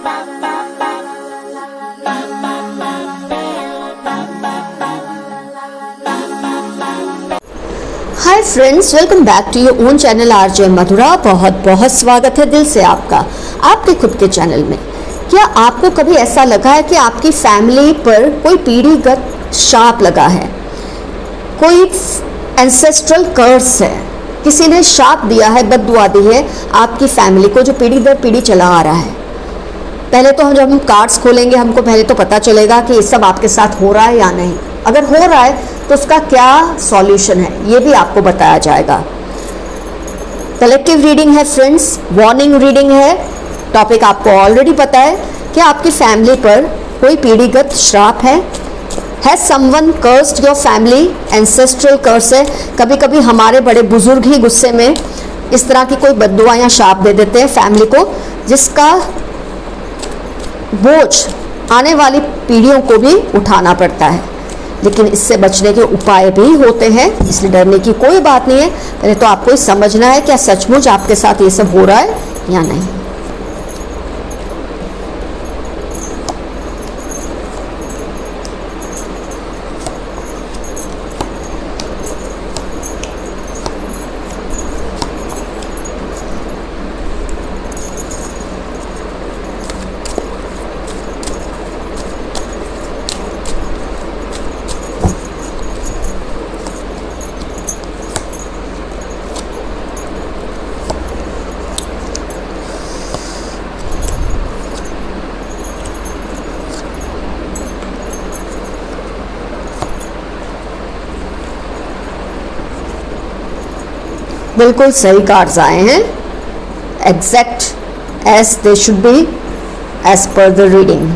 Hi friends, welcome back to your own channel RJ Madhura. बहुत बहुत स्वागत है दिल से आपका आपके खुद के चैनल में। क्या आपको कभी ऐसा लगा है कि आपकी फैमिली पर कोई पीढ़ीगत शाप लगा है, कोई एंसेस्ट्रल कर्स है, किसी ने शाप दिया है, बद्दुआ दी है आपकी फैमिली को, जो पीढ़ी दर पीढ़ी चला आ रहा है? पहले तो जब हम कार्ड्स खोलेंगे हमको पहले तो पता चलेगा कि ये सब आपके साथ हो रहा है या नहीं। अगर हो रहा है तो उसका क्या सॉल्यूशन है ये भी आपको बताया जाएगा। कलेक्टिव रीडिंग है फ्रेंड्स, वार्निंग रीडिंग है। टॉपिक आपको ऑलरेडी पता है कि आपकी फैमिली पर कोई पीढ़ीगत श्राप है। Has someone cursed your family, ancestral curse है। कभी कभी हमारे बड़े बुजुर्ग ही गुस्से में इस तरह की कोई बद्दुआ या शाप दे देते हैं फैमिली को, जिसका बोझ आने वाली पीढ़ियों को भी उठाना पड़ता है। लेकिन इससे बचने के उपाय भी होते हैं, इसलिए डरने की कोई बात नहीं है। पहले तो आपको समझना है क्या सचमुच आपके साथ ये सब हो रहा है या नहीं। बिल्कुल सही कार्ड्स आए हैं, exact as they should be as per the reading.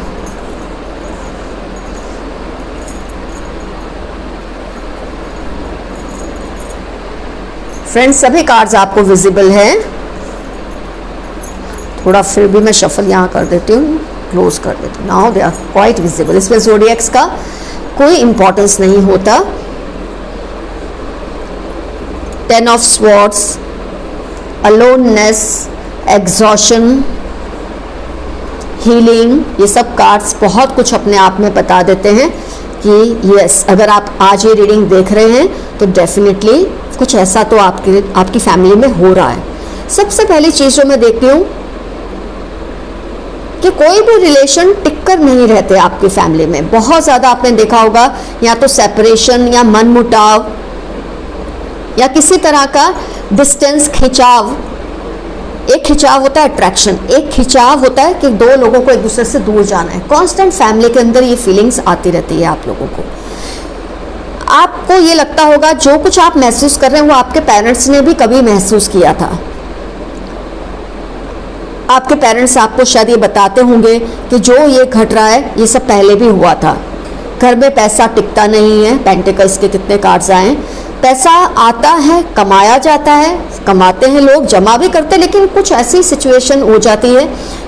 Friends, सभी कार्ड्स आपको विजिबल हैं। थोड़ा फिर भी मैं शफल यहाँ कर देती हूँ, क्लोज कर देती हूँ। Now they are quite visible. इसमें ज़ोडिएक्स का कोई इंपॉर्टेंस नहीं होता। 10 of Swords, aloneness, exhaustion, healing, ये सब कार्ड्स बहुत कुछ अपने आप में बता देते हैं कि यस, अगर आप आज ये रीडिंग देख रहे हैं तो डेफिनेटली कुछ ऐसा तो आपकी फैमिली में हो रहा है। सबसे पहली चीज़ जो मैं देखती हूँ कि कोई भी रिलेशन टिककर नहीं रहते आपकी फैमिली में। बहुत ज़्यादा आपने देखा होगा या तो सेपरेशन या मनमुटाव या किसी तरह का डिस्टेंस, खिंचाव। एक खिंचाव होता है अट्रैक्शन, एक खिंचाव होता है कि दो लोगों को एक दूसरे से दूर जाना है। कांस्टेंट फैमिली के अंदर ये फीलिंग्स आती रहती है आप लोगों को। आपको ये लगता होगा जो कुछ आप महसूस कर रहे हैं वो आपके पेरेंट्स ने भी कभी महसूस किया था। आपके पेरेंट्स आपको शायद ये बताते होंगे कि जो ये घट रहा है ये सब पहले भी हुआ था। घर में पैसा टिकता नहीं है। पेंटिकल्स के कितने कार्ड्स आए। पैसा आता है, कमाया जाता है, कमाते हैं लोग, जमा भी करते हैं, लेकिन कुछ ऐसी सिचुएशन हो जाती है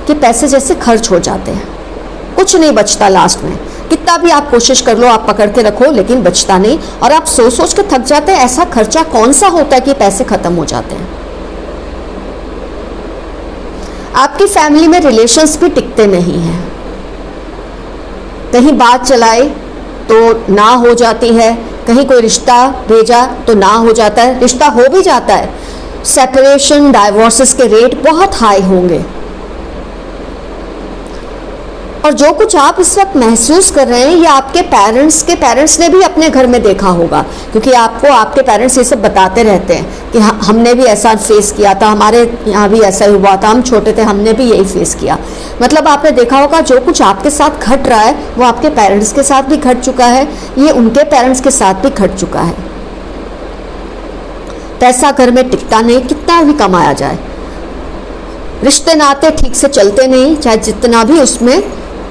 कि पैसे जैसे खर्च हो जाते हैं, कुछ नहीं बचता लास्ट में। कितना भी आप कोशिश कर लो, आप पकड़ के रखो, लेकिन बचता नहीं और आप सोच सोच के थक जाते हैं। ऐसा खर्चा कौन सा होता है कि पैसे खत्म हो जाते हैं। आपकी फैमिली में रिलेशंस भी टिकते नहीं हैं। कहीं बात चलाए तो ना हो जाती है, कहीं कोई रिश्ता भेजा तो ना हो जाता है, रिश्ता हो भी जाता है। सेपरेशन, डाइवोर्सेस के रेट बहुत हाई होंगे। और जो कुछ आप इस वक्त महसूस कर रहे हैं ये आपके पेरेंट्स ने भी अपने घर में देखा होगा, क्योंकि आपको आपके पेरेंट्स ये सब बताते रहते हैं कि हमने भी ऐसा फेस किया था, हमारे यहाँ भी ऐसा ही हुआ था, हम छोटे थे, हमने भी यही फेस किया। मतलब आपने देखा होगा जो कुछ आपके साथ घट रहा है वो आपके पेरेंट्स के साथ भी घट चुका है, ये उनके पेरेंट्स के साथ भी घट चुका है। पैसा घर में टिकता नहीं, कितना भी कमाया जाए। रिश्ते नाते ठीक से चलते नहीं, चाहे जितना भी उसमें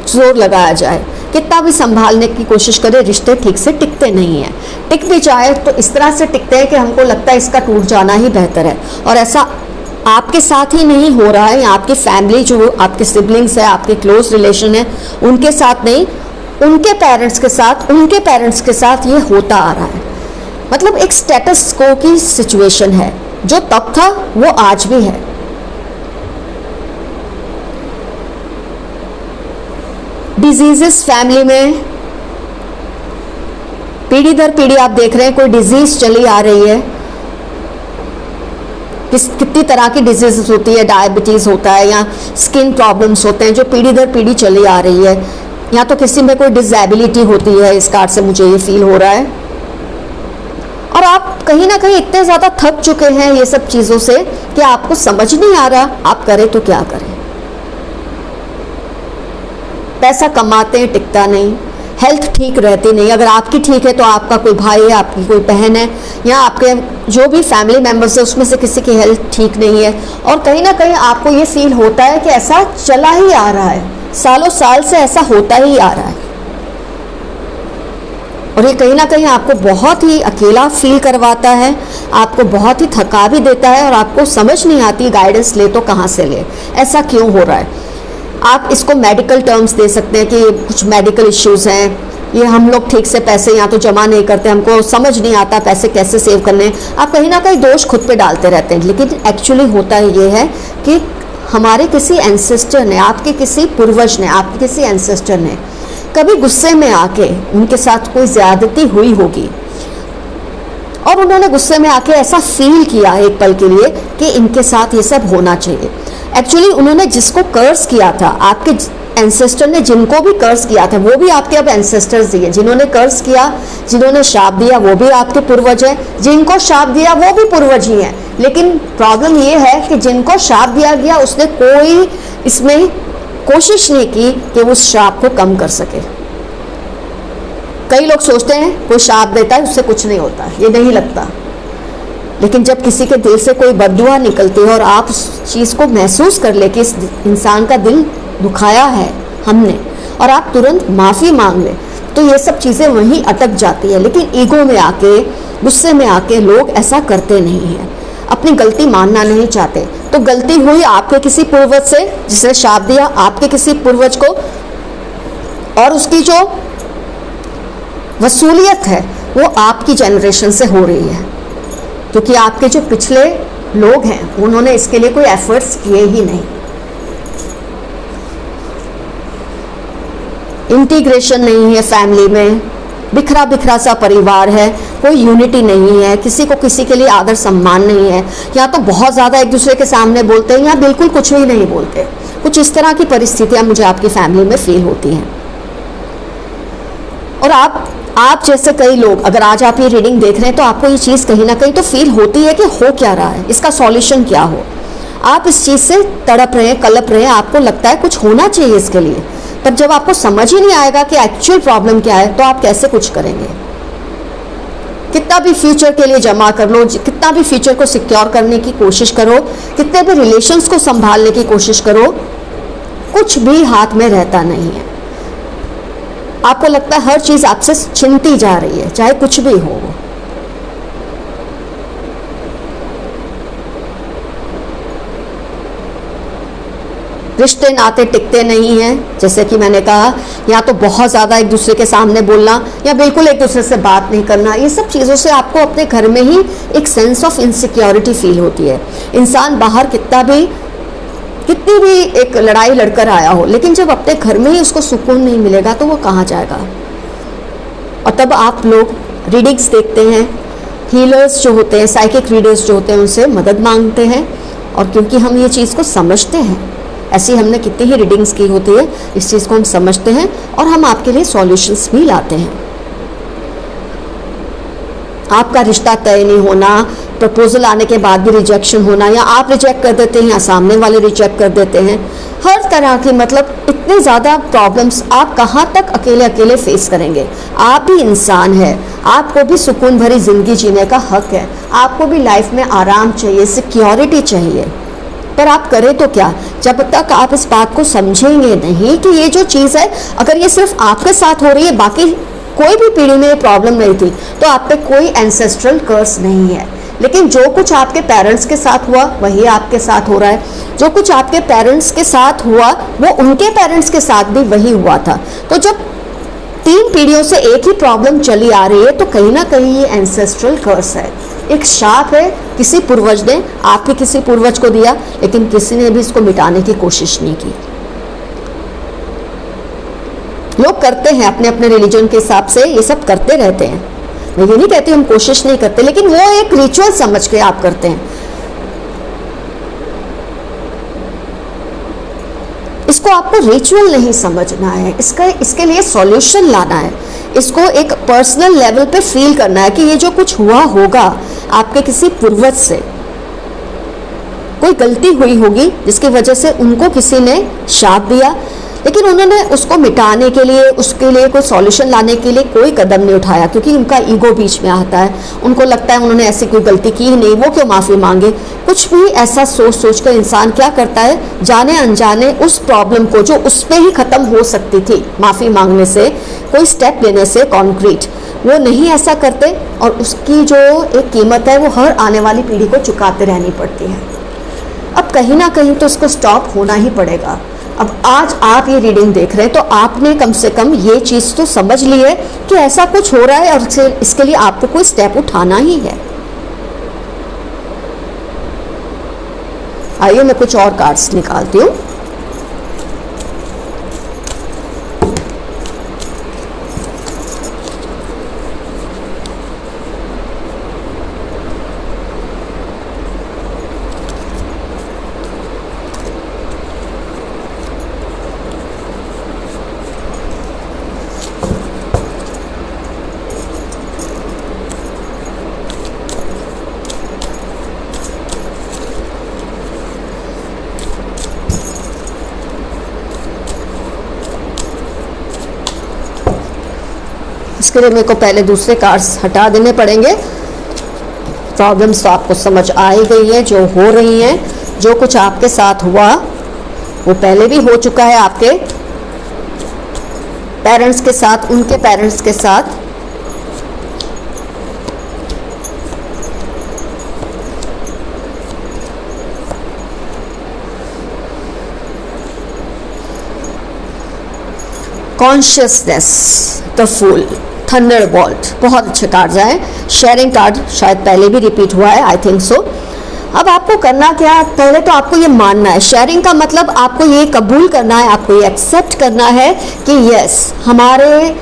जोर लगाया जाए, कितना भी संभालने की कोशिश करें, रिश्ते ठीक से टिकते नहीं हैं। टिक भी जाए तो इस तरह से टिकते हैं कि हमको लगता है इसका टूट जाना ही बेहतर है। और ऐसा आपके साथ ही नहीं हो रहा है, या आपकी फैमिली जो आपके सिबलिंग्स है, आपके क्लोज रिलेशन है, उनके साथ नहीं, उनके पेरेंट्स के साथ ये होता आ रहा है। मतलब एक स्टेटस को की सिचुएशन है, जो तब था वो आज भी है। डिजीजेस फैमिली में पीढ़ी दर पीढ़ी आप देख रहे हैं कोई डिजीज चली आ रही है। कितनी तरह की डिजीज होती है, डायबिटीज होता है या स्किन प्रॉब्लम्स होते हैं जो पीढ़ी दर पीढ़ी चली आ रही है, या तो किसी में कोई डिसेबिलिटी होती है। इस कार्ड से मुझे ये फील हो रहा है। और आप कहीं ना कहीं इतने ज्यादा थक चुके हैं ये सब चीजों से कि आपको समझ नहीं आ रहा आप करें तो क्या करें। पैसा कमाते हैं, टिकता नहीं, हेल्थ ठीक रहती नहीं। अगर आपकी ठीक है तो आपका कोई भाई है, आपकी कोई बहन है, या आपके जो भी फैमिली मेंबर्स है उसमें से किसी की हेल्थ ठीक नहीं है। और कहीं ना कहीं आपको ये फील होता है कि ऐसा चला ही आ रहा है, सालों साल से ऐसा होता ही आ रहा है। और ये कहीं ना कहीं आपको बहुत ही अकेला फील करवाता है, आपको बहुत ही थका भी देता है, और आपको समझ नहीं आती गाइडेंस ले तो कहाँ से ले, ऐसा क्यों हो रहा है। आप इसको मेडिकल टर्म्स दे सकते हैं कि कुछ मेडिकल इश्यूज हैं, ये हम लोग ठीक से पैसे या तो जमा नहीं करते, हमको समझ नहीं आता पैसे कैसे सेव करने हैं। आप कहीं ना कहीं दोष खुद पे डालते रहते हैं, लेकिन एक्चुअली होता ये है कि हमारे किसी एंसेस्टर ने, आपके किसी पूर्वज ने, आपके किसी एंसेस्टर ने कभी गुस्से में आके उनके साथ कोई ज्यादती हुई होगी, और उन्होंने गुस्से में आके ऐसा फील किया एक पल के लिए कि इनके साथ ये सब होना चाहिए। एक्चुअली उन्होंने जिसको कर्ज किया था, आपके एंसेस्टर ने जिनको भी कर्ज किया था वो भी आपके अब एंसेस्टर्स ही है। जिन्होंने कर्ज किया, जिन्होंने श्राप दिया वो भी आपके पूर्वज हैं, जिनको श्राप दिया वो भी पूर्वज ही हैं। लेकिन प्रॉब्लम ये है कि जिनको श्राप दिया गया उसने कोई इसमें कोशिश नहीं की कि उस श्राप को कम कर सके। कई लोग सोचते हैं कोई श्राप देता है उससे कुछ नहीं होता, ये नहीं लगता। लेकिन जब किसी के दिल से कोई बद्दुआ निकलती है और आप उस चीज़ को महसूस कर ले कि इस इंसान का दिल दुखाया है हमने, और आप तुरंत माफ़ी मांग ले, तो ये सब चीज़ें वहीं अटक जाती है। लेकिन ईगो में आके, गुस्से में आके लोग ऐसा करते नहीं हैं, अपनी गलती मानना नहीं चाहते। तो गलती हुई आपके किसी पूर्वज से जिसने श्राप दिया, आपके किसी पूर्वज को, और उसकी जो वसूलियत है वो आपकी जनरेशन से हो रही है, क्योंकि आपके जो पिछले लोग हैं उन्होंने इसके लिए कोई एफर्ट्स किए ही नहीं। इंटीग्रेशन नहीं है फैमिली में, बिखरा बिखरा सा परिवार है, कोई यूनिटी नहीं है, किसी को किसी के लिए आदर सम्मान नहीं है, या तो बहुत ज़्यादा एक दूसरे के सामने बोलते हैं या बिल्कुल कुछ भी नहीं बोलते। कुछ इस तरह की परिस्थितियां मुझे आपकी फैमिली में फील होती हैं। और आप जैसे कई लोग, अगर आज आप ये रीडिंग देख रहे हैं तो आपको ये चीज़ कहीं ना कहीं तो फील होती है कि हो क्या रहा है, इसका सॉल्यूशन क्या हो। आप इस चीज़ से तड़प रहे हैं, कलप रहे हैं, आपको लगता है कुछ होना चाहिए इसके लिए, पर जब आपको समझ ही नहीं आएगा कि एक्चुअल प्रॉब्लम क्या है तो आप कैसे कुछ करेंगे। कितना भी फ्यूचर के लिए जमा कर लो, कितना भी फ्यूचर को सिक्योर करने की कोशिश करो, कितने भी रिलेशंस को संभालने की कोशिश करो, कुछ भी हाथ में रहता नहीं है। आपको लगता है हर चीज़ आपसे छिनती जा रही है, चाहे कुछ भी हो। रिश्ते नाते टिकते नहीं हैं, जैसे कि मैंने कहा, या तो बहुत ज़्यादा एक दूसरे के सामने बोलना या बिल्कुल एक दूसरे से बात नहीं करना। ये सब चीज़ों से आपको अपने घर में ही एक सेंस ऑफ इनसिक्योरिटी फील होती है। इंसान बाहर कितनी भी एक लड़ाई लड़कर आया हो, लेकिन जब अपने घर में ही उसको सुकून नहीं मिलेगा तो वो कहाँ जाएगा। और तब आप लोग रीडिंग्स देखते हैं, हीलर्स जो होते हैं, साइकिक रीडर्स जो होते हैं, उनसे मदद मांगते हैं। और क्योंकि हम ये चीज़ को समझते हैं, ऐसी हमने कितनी ही रीडिंग्स की होती है, इस चीज़ को हम समझते हैं और हम आपके लिए सॉल्यूशंस भी लाते हैं। आपका रिश्ता तय नहीं होना, प्रपोजल आने के बाद भी रिजेक्शन होना, या आप रिजेक्ट कर देते हैं या सामने वाले रिजेक्ट कर देते हैं, हर तरह की, मतलब इतने ज़्यादा प्रॉब्लम्स आप कहाँ तक अकेले अकेले फेस करेंगे। आप भी इंसान है, आपको भी सुकून भरी ज़िंदगी जीने का हक है, आपको भी लाइफ में आराम चाहिए, सिक्योरिटी चाहिए, पर आप करें तो क्या। जब तक आप इस बात को समझेंगे नहीं कि ये जो चीज़ है, अगर ये सिर्फ आपके साथ हो रही है, बाकी कोई भी पीढ़ी में ये प्रॉब्लम नहीं थी, तो आप पे कोई एंसेस्ट्रल कर्स नहीं है। लेकिन जो कुछ आपके पेरेंट्स के साथ हुआ वही आपके साथ हो रहा है, जो कुछ आपके पेरेंट्स के साथ हुआ वो उनके पेरेंट्स के साथ भी वही हुआ था। तो जब 3 पीढ़ियों से एक ही प्रॉब्लम चली आ रही है तो कहीं ना कहीं ये एंसेस्ट्रल कर्स है, एक शाप है, किसी पूर्वज ने आपके किसी पूर्वज को दिया, लेकिन किसी ने भी इसको मिटाने की कोशिश नहीं की। लोग करते हैं अपने अपने रिलीजन के हिसाब से, ये सब करते रहते हैं। मैं ये नहीं कहती हम कोशिश नहीं करते, लेकिन वो एक रिचुअल समझ के आप करते हैं। इसको आपको रिचुअल नहीं समझना है, इसके लिए सॉल्यूशन लाना है। इसको एक पर्सनल लेवल पे फील करना है कि ये जो कुछ हुआ होगा आपके किसी पूर्वज से, कोई गलती हुई होगी जिसकी वजह से उनको किसी ने शाप दिया, लेकिन उन्होंने उसको मिटाने के लिए, उसके लिए कोई सॉल्यूशन लाने के लिए कोई कदम नहीं उठाया, क्योंकि उनका ईगो बीच में आता है। उनको लगता है उन्होंने ऐसी कोई गलती की ही नहीं, वो क्यों माफ़ी मांगे। कुछ भी ऐसा सोच कर इंसान क्या करता है, जाने अनजाने उस प्रॉब्लम को जो उस पर ही ख़त्म हो सकती थी माफ़ी मांगने से, कोई स्टेप लेने से कॉन्क्रीट, वो नहीं ऐसा करते, और उसकी जो एक कीमत है वो हर आने वाली पीढ़ी को चुकाते रहनी पड़ती है। अब कहीं ना कहीं तो इसको स्टॉप होना ही पड़ेगा। अब आज आप ये रीडिंग देख रहे हैं तो आपने कम से कम ये चीज़ तो समझ ली है कि ऐसा कुछ हो रहा है और इसके लिए आपको कोई स्टेप उठाना ही है। आइए मैं कुछ और कार्ड्स निकालती हूँ। इसके लिए मेरे को पहले दूसरे कार्ड्स हटा देने पड़ेंगे। प्रॉब्लम्स तो आपको समझ आ ही गई है जो हो रही हैं, जो कुछ आपके साथ हुआ वो पहले भी हो चुका है आपके पेरेंट्स के साथ, उनके पेरेंट्स के साथ। कॉन्शियसनेस, द फूल, थंडरबोल्ट, बहुत अच्छे कार्ड्स आए। शेयरिंग कार्ड शायद पहले भी रिपीट हुआ है, आई थिंक सो। अब आपको करना क्या, पहले तो आपको ये मानना है। शेयरिंग का मतलब आपको ये कबूल करना है, आपको ये एक्सेप्ट करना है कि यस, हमारे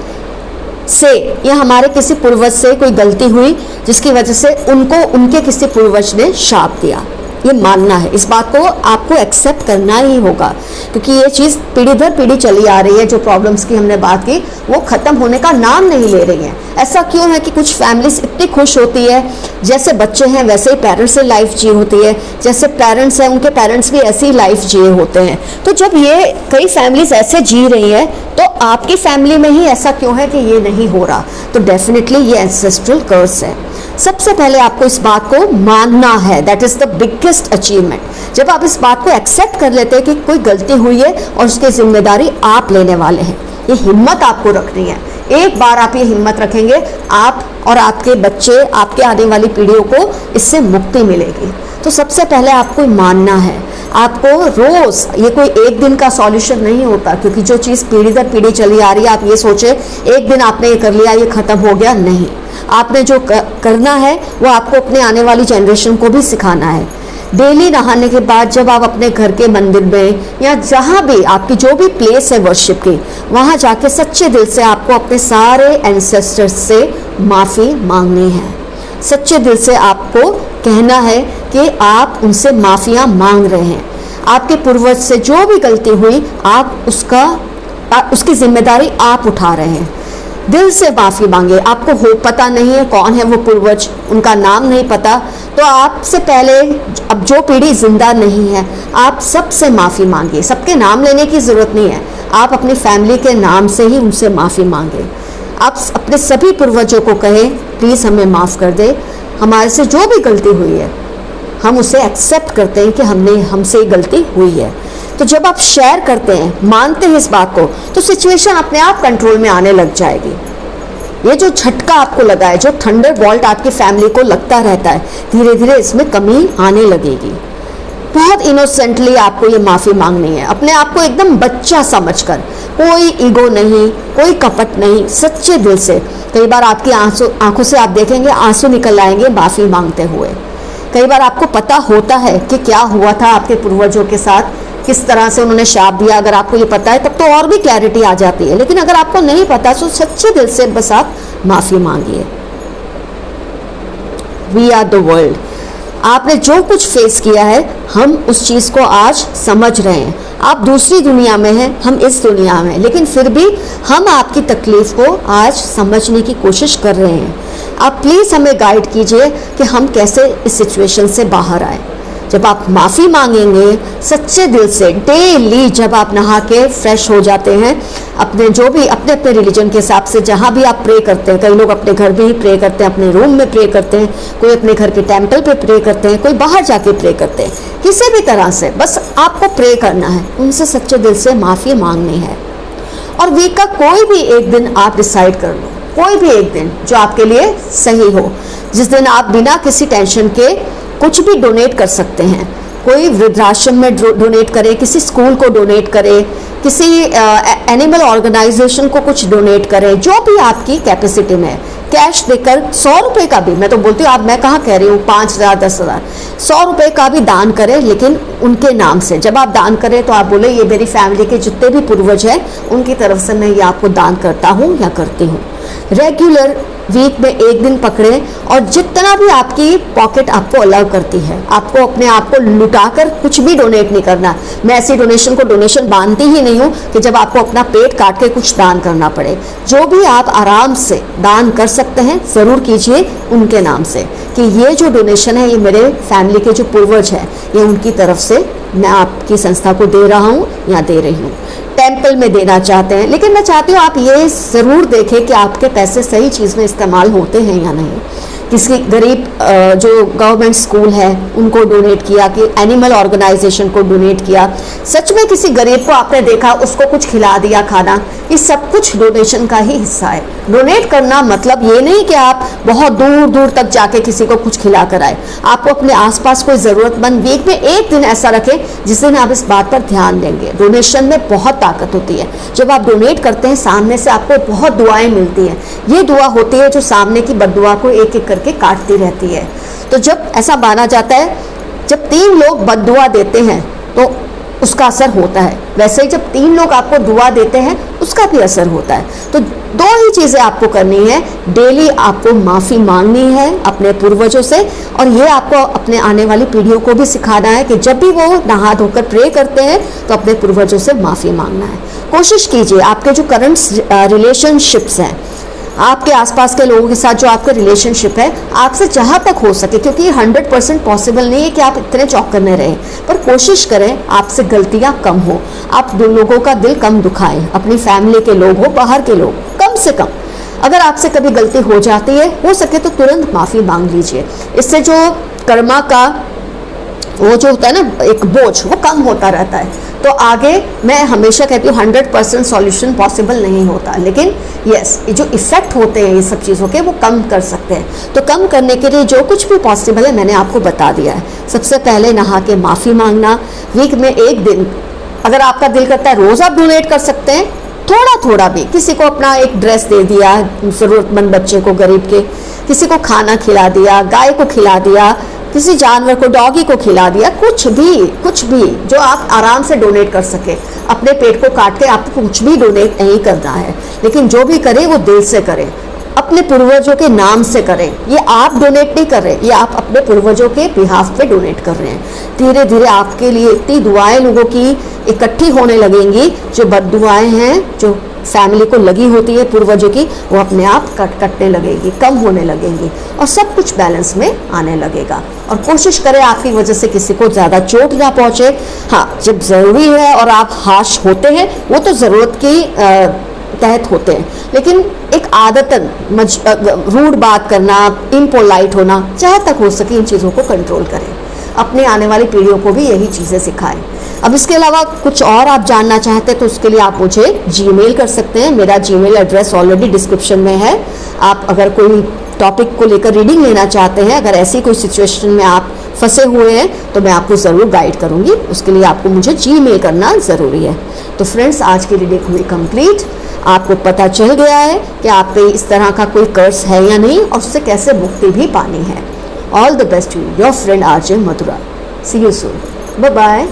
से या हमारे किसी पूर्वज से कोई गलती हुई जिसकी वजह से उनको उनके किसी पूर्वज ने शाप दिया। ये मानना है, इस बात को आपको एक्सेप्ट करना ही होगा, क्योंकि ये चीज़ पीढ़ी दर पीढ़ी चली आ रही है। जो प्रॉब्लम्स की हमने बात की वो ख़त्म होने का नाम नहीं ले रही हैं। ऐसा क्यों है कि कुछ फैमिलीज इतनी खुश होती है, जैसे बच्चे हैं वैसे ही पेरेंट्स से लाइफ जी होती है, जैसे पेरेंट्स हैं उनके पेरेंट्स भी ऐसी ही लाइफ जिए होते हैं। तो जब ये कई फैमिलीज ऐसे जी रही है तो आपकी फैमिली में ही ऐसा क्यों है कि ये नहीं हो रहा? तो डेफिनेटली ये एंसेस्ट्रल कर्स है। सबसे पहले आपको इस बात को मानना है, that is the biggest achievement. जब आप इस बात को एक्सेप्ट कर लेते हैं कि कोई गलती हुई है और उसकी जिम्मेदारी आप लेने वाले हैं, ये हिम्मत आपको रखनी है। एक बार आप ये हिम्मत रखेंगे, आप और आपके बच्चे, आपके आने वाली पीढ़ियों को इससे मुक्ति मिलेगी। तो सबसे पहले आपको मानना है। आपको रोज, ये कोई एक दिन का सॉल्यूशन नहीं होता, क्योंकि जो चीज़ पीढ़ी दर पीढ़ी चली आ रही है, आप ये सोचे एक दिन आपने ये कर लिया ये खत्म हो गया, नहीं। आपने जो करना है वो आपको अपने आने वाली जनरेशन को भी सिखाना है। डेली नहाने के बाद जब आप अपने घर के मंदिर में या जहाँ भी आपकी जो भी प्लेस है वर्शिप की, वहाँ जाके सच्चे दिल से आपको अपने सारे एंसेस्टर्स से माफ़ी मांगनी है। सच्चे दिल से आपको कहना है कि आप उनसे माफ़ियाँ मांग रहे हैं। आपके पूर्वज से जो भी गलती हुई आप उसकी जिम्मेदारी आप उठा रहे हैं। दिल से माफ़ी मांगे। आपको हो पता नहीं है कौन है वो पूर्वज, उनका नाम नहीं पता, तो आपसे पहले अब जो पीढ़ी जिंदा नहीं है आप सबसे माफ़ी मांगिए। सबके नाम लेने की ज़रूरत नहीं है, आप अपनी फैमिली के नाम से ही उनसे माफ़ी मांगे। आप अपने सभी पूर्वजों को कहें प्लीज़ हमें माफ़ कर दे, हमारे से जो भी गलती हुई है हम उसे एक्सेप्ट करते हैं कि हमसे गलती हुई है। तो जब आप शेयर करते हैं, मानते हैं इस बात को, तो सिचुएशन अपने आप कंट्रोल में आने लग जाएगी। ये जो झटका आपको लगा है, जो थंडरबोल्ट आपकी फैमिली को लगता रहता है, धीरे धीरे इसमें कमी आने लगेगी। बहुत इनोसेंटली आपको ये माफ़ी मांगनी है, अपने आप को एकदम बच्चा समझकर, कोई ईगो नहीं, कोई कपट नहीं, सच्चे दिल से। कई बार आपकी आंखों से आप देखेंगे आंसू निकल आएंगे माफ़ी मांगते हुए। कई बार आपको पता होता है कि क्या हुआ था आपके पूर्वजों के साथ, किस तरह से उन्होंने शाप दिया, अगर आपको ये पता है तब तो और भी क्लैरिटी आ जाती है। लेकिन अगर आपको नहीं पता तो सच्चे दिल से बस आप माफ़ी मांगिए। We are the world. आपने जो कुछ फेस किया है हम उस चीज़ को आज समझ रहे हैं। आप दूसरी दुनिया में हैं, हम इस दुनिया में, लेकिन फिर भी हम आपकी तकलीफ को आज समझने की कोशिश कर रहे हैं। आप प्लीज़ हमें गाइड कीजिए कि हम कैसे इस सिचुएशन से बाहर आए। जब आप माफ़ी मांगेंगे सच्चे दिल से डेली, जब आप नहा के फ्रेश हो जाते हैं, अपने जो भी अपने अपने रिलीजन के हिसाब से जहाँ भी आप प्रे करते हैं, कई लोग अपने घर में ही प्रे करते हैं, अपने रूम में प्रे करते हैं, कोई अपने घर के टेम्पल पे प्रे करते हैं, कोई बाहर जाके प्रे करते हैं, किसी भी तरह से बस आपको प्रे करना है, उनसे सच्चे दिल से माफ़ी मांगनी है। और वीक का कोई भी एक दिन आप डिसाइड कर लो, कोई भी एक दिन जो आपके लिए सही हो, जिस दिन आप बिना किसी टेंशन के कुछ भी डोनेट कर सकते हैं। कोई वृद्धाश्रम में डोनेट करे, किसी स्कूल को डोनेट करे, किसी एनिमल ऑर्गेनाइजेशन को कुछ डोनेट करें, जो भी आपकी कैपेसिटी में है। कैश देकर 100 रुपये का भी, मैं तो बोलती हूँ, आप मैं कहाँ कह रही हूँ 5,000 10,000, 100 रुपये का भी दान करें, लेकिन उनके नाम से। जब आप दान करें तो आप बोले ये मेरी फैमिली के जितने भी पूर्वज हैं उनकी तरफ से मैं ये आपको दान करता हूँ या करती हूँ। रेगुलर वीक में एक दिन पकड़े और जितना भी आपकी पॉकेट आपको अलाउ करती है, आपको अपने आप को लुटाकर कुछ भी डोनेट नहीं करना। मैं ऐसी डोनेशन को डोनेशन बांधती ही नहीं हूँ कि जब आपको अपना पेट काट के कुछ दान करना पड़े। जो भी आप आराम से दान कर सकते हैं ज़रूर कीजिए उनके नाम से, कि ये जो डोनेशन है ये मेरे फैमिली के जो पूर्वज हैं ये उनकी तरफ से मैं आपकी संस्था को दे रहा हूँ या दे रही हूँ। टेम्पल में देना चाहते हैं, लेकिन मैं चाहती हूँ आप ये ज़रूर देखें कि आपके पैसे सही चीज़ में इस्तेमाल होते हैं या नहीं। किसी गरीब जो गवर्नमेंट स्कूल है उनको डोनेट किया, कि एनिमल ऑर्गेनाइजेशन को डोनेट किया, सच में किसी गरीब को आपने देखा उसको कुछ खिला दिया खाना, ये सब कुछ डोनेशन का ही हिस्सा है। डोनेट करना मतलब ये नहीं कि आप बहुत दूर दूर तक जाके किसी को कुछ खिला कर आए। आपको अपने आसपास कोई ज़रूरतमंद वीक में एक दिन ऐसा रखें जिस दिन आप इस बात पर ध्यान देंगे। डोनेशन में बहुत ताकत होती है। जब आप डोनेट करते हैं सामने से आपको बहुत दुआएं मिलती हैं। ये दुआ होती है जो सामने की बद्दुआ को एक एक करके काटती रहती है। तो जब ऐसा माना जाता है जब 3 लोग बद्दुआ देते हैं तो उसका असर होता है, वैसे ही जब 3 लोग आपको दुआ देते हैं उसका भी असर होता है। तो 2 ही चीज़ें आपको करनी है, डेली आपको माफ़ी मांगनी है अपने पूर्वजों से, और ये आपको अपने आने वाली पीढ़ियों को भी सिखाना है कि जब भी वो नहा धोकर प्रे करते हैं तो अपने पूर्वजों से माफ़ी मांगना है। कोशिश कीजिए आपके जो करंट रिलेशनशिप्स हैं, आपके आसपास के लोगों के साथ जो आपका रिलेशनशिप है, आपसे जहाँ तक हो सके, क्योंकि ये 100% पॉसिबल नहीं है कि आप इतने चौकन्ने रहें, पर कोशिश करें आपसे गलतियाँ कम हो, आप लोगों का दिल कम दुखाएं, अपनी फैमिली के लोग हो, बाहर के लोग, कम से कम अगर आपसे कभी गलती हो जाती है, हो सके तो तुरंत माफ़ी मांग लीजिए। इससे जो कर्मा का वो जो होता है ना एक बोझ, वो कम होता रहता है। तो आगे मैं हमेशा कहती हूँ 100% सॉल्यूशन पॉसिबल नहीं होता, लेकिन यस ये जो इफ़ेक्ट होते हैं ये सब चीज़ों के वो कम कर सकते हैं। तो कम करने के लिए जो कुछ भी पॉसिबल है मैंने आपको बता दिया है। सबसे पहले नहा के माफ़ी मांगना, वीक में एक दिन, अगर आपका दिल करता है रोज़ आप डोनेट कर सकते हैं, थोड़ा थोड़ा भी, किसी को अपना एक ड्रेस दे दिया ज़रूरतमंद बच्चे को, गरीब के, किसी को खाना खिला दिया, गाय को खिला दिया, किसी जानवर को, डॉगी को खिला दिया, कुछ भी जो आप आराम से डोनेट कर सके। अपने पेट को काट के आपको कुछ भी डोनेट नहीं करना है, लेकिन जो भी करें वो दिल से करें, अपने पूर्वजों के नाम से करें। ये आप डोनेट नहीं कर रहे, ये आप अपने पूर्वजों के बिहाफ पे डोनेट कर रहे हैं। धीरे धीरे आपके लिए इतनी दुआएं लोगों की इकट्ठी होने लगेंगी, जो बद दुआएं हैं जो फैमिली को लगी होती है पूर्वजों की, वो अपने आप कटने लगेगी, कम होने लगेंगी, और सब कुछ बैलेंस में आने लगेगा। और कोशिश करें आपकी वजह से किसी को ज़्यादा चोट ना पहुँचे। हाँ, जब ज़रूरी है और आप हाश होते हैं वो तो ज़रूरत की तहत होते हैं, लेकिन एक आदतन रूड बात करना, इम्पोलाइट होना, जहाँ तक हो सके इन चीज़ों को कंट्रोल करें। अपने आने वाली पीढ़ियों को भी यही चीज़ें सिखाएं। अब इसके अलावा कुछ और आप जानना चाहते हैं तो उसके लिए आप मुझे जीमेल कर सकते हैं। मेरा जीमेल एड्रेस ऑलरेडी डिस्क्रिप्शन में है। आप अगर कोई टॉपिक को लेकर रीडिंग लेना चाहते हैं, अगर ऐसी कोई सिचुएशन में आप फंसे हुए हैं तो मैं आपको ज़रूर गाइड करूँगी। उसके लिए आपको मुझे जीमेल करना ज़रूरी है। तो फ्रेंड्स, आज की रीडिंग हुई कंप्लीट। आपको पता चल गया है कि आप पे इस तरह का कोई कर्ज है या नहीं, और उससे कैसे मुक्ति भी पानी है। All the best to your friend RJ Madhura. See you soon. Bye bye.